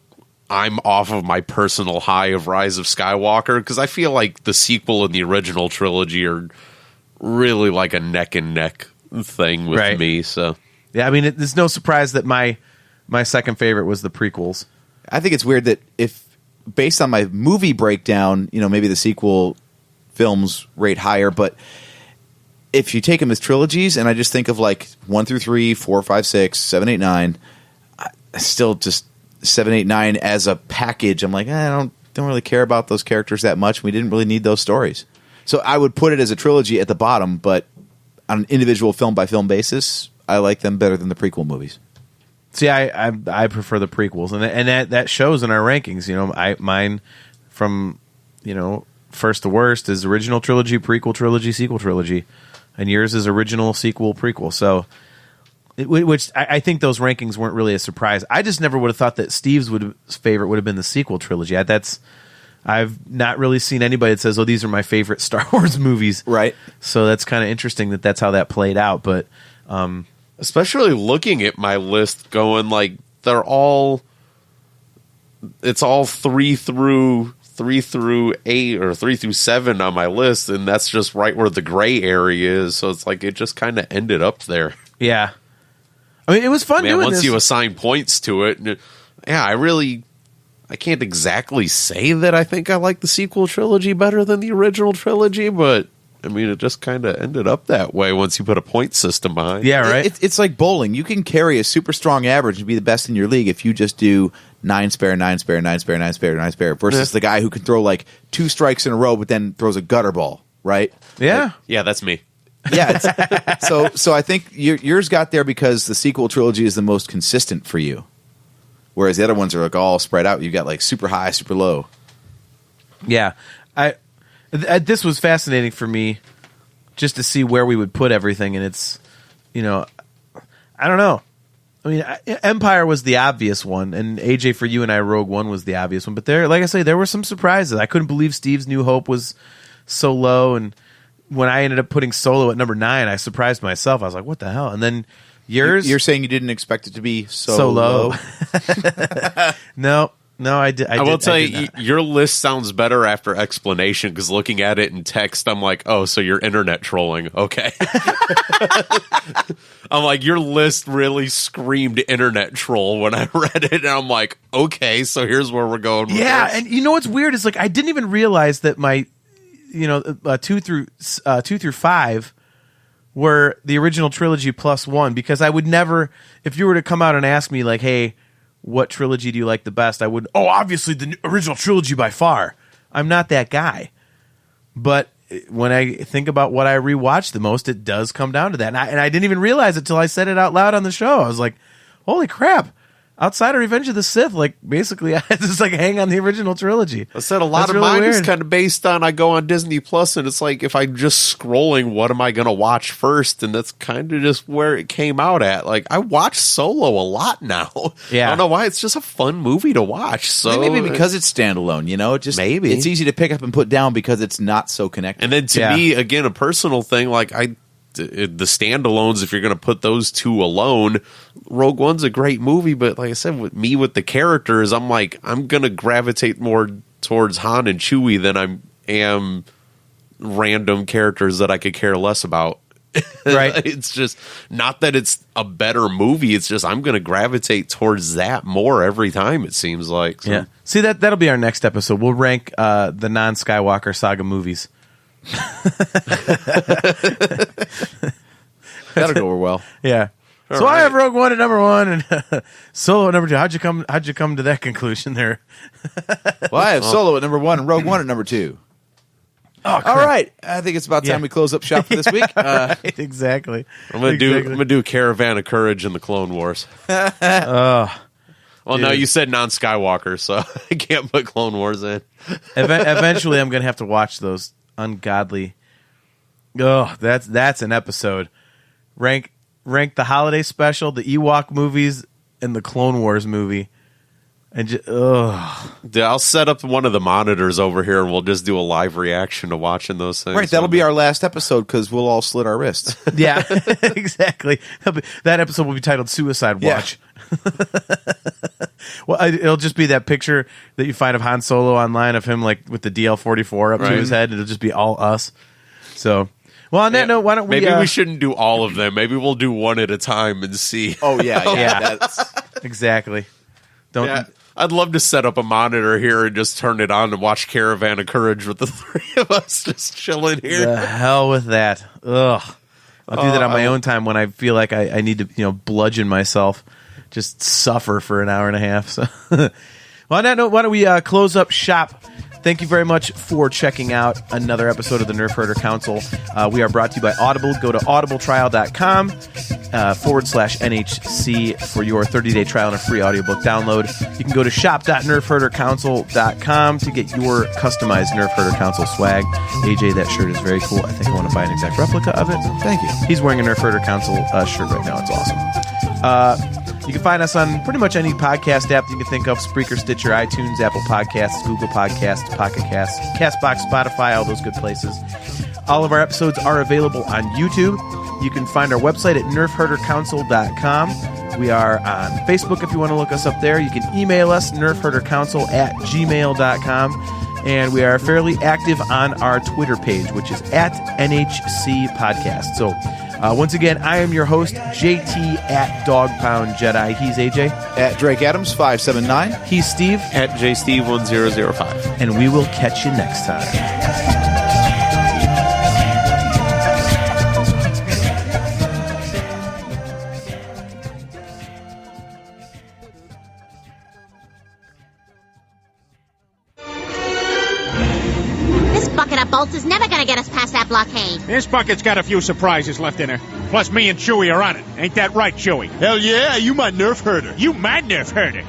[SPEAKER 6] I'm off of my personal high of Rise of Skywalker, because I feel like the sequel and the original trilogy are really like a neck and neck thing with me. So
[SPEAKER 1] yeah, I mean, there's no surprise that my second favorite was the prequels.
[SPEAKER 5] I think it's weird that if, based on my movie breakdown, you know, maybe the sequel films rate higher, but if you take them as trilogies, and I just think of like 1 through 3, 4, 5, 6, 7, 8, 9, I still just 7, 8, 9 as a package. I'm like, I don't really care about those characters that much. We didn't really need those stories. So I would put it as a trilogy at the bottom, but on an individual film by film basis, I like them better than the prequel movies.
[SPEAKER 1] See, I prefer the prequels, and that shows in our rankings. You know, mine from, you know, first to worst is original trilogy, prequel trilogy, sequel trilogy, and yours is original, sequel, prequel. So, which I think those rankings weren't really a surprise. I just never would have thought that Steve's favorite would have been the sequel trilogy. I've not really seen anybody that says, "Oh, these are my favorite Star Wars movies."
[SPEAKER 5] Right.
[SPEAKER 1] So that's kind of interesting that's how that played out. But
[SPEAKER 6] especially looking at my list, going like it's all 3 through 8 or 3 through 7 on my list, and that's just right where the gray area is. So it's like it just kind of ended up there.
[SPEAKER 1] Yeah. I mean, it was fun doing
[SPEAKER 6] once
[SPEAKER 1] this.
[SPEAKER 6] you assign points to it, I can't exactly say that I think I like the sequel trilogy better than the original trilogy, but I mean, it just kind of ended up that way once you put a point system behind.
[SPEAKER 1] Yeah, right.
[SPEAKER 5] It's like bowling. You can carry a super strong average and be the best in your league if you just do 9 spare, 9 spare, 9 spare, 9 spare, 9 spare, versus the guy who can throw like 2 strikes in a row, but then throws a gutter ball, right?
[SPEAKER 1] Yeah.
[SPEAKER 6] Yeah, that's me.
[SPEAKER 5] Yeah. So I think yours got there because the sequel trilogy is the most consistent for you, whereas the other ones are like all spread out. You got like super high, super low.
[SPEAKER 1] Yeah, this was fascinating for me, just to see where we would put everything, and it's, you know, I don't know. I mean, Empire was the obvious one, and AJ, for you and I, Rogue One was the obvious one. But there, like I say, there were some surprises. I couldn't believe Steve's New Hope was so low, and when I ended up putting Solo at number 9, I surprised myself. I was like, what the hell? And then yours...
[SPEAKER 5] You're saying you didn't expect it to be so low?
[SPEAKER 1] No. No, I did.
[SPEAKER 6] I will tell
[SPEAKER 1] I
[SPEAKER 6] you,
[SPEAKER 1] did not.
[SPEAKER 6] your list sounds better after explanation, because looking at it in text, I'm like, oh, so you're internet trolling. Okay. I'm like, your list really screamed internet troll when I read it, and I'm like, okay, so here's where we're going with
[SPEAKER 1] Yeah,
[SPEAKER 6] this.
[SPEAKER 1] and you know what's weird is like I didn't even realize that my, 2 through 5 were the original trilogy plus 1, because I would never, if you were to come out and ask me like, hey, what trilogy do you like the best? I would, obviously the original trilogy by far. I'm not that guy. But when I think about what I rewatch the most, it does come down to that. And I didn't even realize it till I said it out loud on the show. I was like, holy crap. Outside of Revenge of the Sith, like basically I just like hang on the original trilogy.
[SPEAKER 6] I said a lot
[SPEAKER 1] That's
[SPEAKER 6] of
[SPEAKER 1] really
[SPEAKER 6] mine is
[SPEAKER 1] weird.
[SPEAKER 6] kind of based on, I go on Disney Plus, and it's like, if I'm just scrolling, what am I going to watch first? And that's kind of just where it came out at. Like, I watch Solo a lot now.
[SPEAKER 1] Yeah.
[SPEAKER 6] I don't know why. It's just a fun movie to watch. So
[SPEAKER 5] Maybe because it's standalone, it just
[SPEAKER 6] Maybe.
[SPEAKER 5] it's easy to pick up and put down because it's not so connected.
[SPEAKER 6] And then to
[SPEAKER 1] Yeah.
[SPEAKER 6] me, again, a personal thing, like the standalones, if you're going to put those two alone, Rogue One's a great movie, but like I said, with the characters, I'm like, I'm going to gravitate more towards Han and Chewie than I am random characters that I could care less about.
[SPEAKER 1] Right.
[SPEAKER 6] It's just not that it's a better movie. It's just I'm going to gravitate towards that more every time, it seems like. So.
[SPEAKER 1] Yeah. See, that'll be our next episode. We'll rank the non-Skywalker saga movies.
[SPEAKER 5] That'll go over well.
[SPEAKER 1] Yeah. So I have Rogue One at number 1 and Solo at number 2. How'd you come to that conclusion there?
[SPEAKER 5] Well, I have Solo at number 1 and Rogue One at number 2.
[SPEAKER 1] Oh,
[SPEAKER 5] All right, I think it's about time
[SPEAKER 1] Yeah.
[SPEAKER 5] we close up shop for this week.
[SPEAKER 1] Exactly.
[SPEAKER 6] I'm going to do Caravan of Courage in the Clone Wars. Well, no, you said non-Skywalker, so I can't put Clone Wars in.
[SPEAKER 1] Eventually, I'm going to have to watch those ungodly. Oh, that's an episode. Rank the holiday special, the Ewok movies, and the Clone Wars movie, and just,
[SPEAKER 6] Dude, I'll set up one of the monitors over here, and we'll just do a live reaction to watching those things.
[SPEAKER 5] Right, that'll be our last episode because we'll all slit our wrists.
[SPEAKER 1] yeah, exactly. That episode will be titled "Suicide Watch." Well, it'll just be that picture that you find of Han Solo online of him like with the DL-44 up to his head. It'll just be all us. So. Well, on that note, why don't we...
[SPEAKER 6] Maybe we shouldn't do all of them. Maybe we'll do one at a time and see.
[SPEAKER 5] Oh, yeah.
[SPEAKER 1] Yeah. Exactly. Don't...
[SPEAKER 6] Yeah. I'd love to set up a monitor here and just turn it on and watch Caravan of Courage with the three of us just chilling here.
[SPEAKER 1] The hell with that. Ugh. I'll do that on my own time when I feel like I need to, bludgeon myself. Just suffer for an hour and a half. So, well, on that note, why don't we close up shop? Thank you very much for checking out another episode of the Nerf Herder Council. We are brought to you by Audible. Go to audibletrial.com/NHC for your 30-day trial and a free audiobook download. You can go to shop.nerfherdercouncil.com to get your customized Nerf Herder Council swag. AJ, that shirt is very cool. I think I want to buy an exact replica of it.
[SPEAKER 5] Thank you.
[SPEAKER 1] He's wearing a Nerf Herder Council shirt right now. It's awesome. You can find us on pretty much any podcast app you can think of: Spreaker, Stitcher, iTunes, Apple Podcasts, Google Podcasts, Pocket Casts, CastBox, Spotify, all those good places. All of our episodes are available on YouTube. You can find our website at nerfherdercouncil.com. We are on Facebook if you want to look us up there. You can email us, nerfherdercouncil@gmail.com. And we are fairly active on our Twitter page, which is at NHC Podcast. So, once again, I am your host, JT at Dog Pound Jedi. He's AJ.
[SPEAKER 5] At Drake Adams 579.
[SPEAKER 1] He's Steve.
[SPEAKER 6] At JSteve1005.
[SPEAKER 1] And we will catch you next time.
[SPEAKER 3] This bucket of bolts is never gonna get us past that blockade.
[SPEAKER 4] This bucket's got a few surprises left in her. Plus, me and Chewie are on it. Ain't that right, Chewie?
[SPEAKER 7] Hell yeah, you my Nerf herder.
[SPEAKER 4] You my Nerf herder.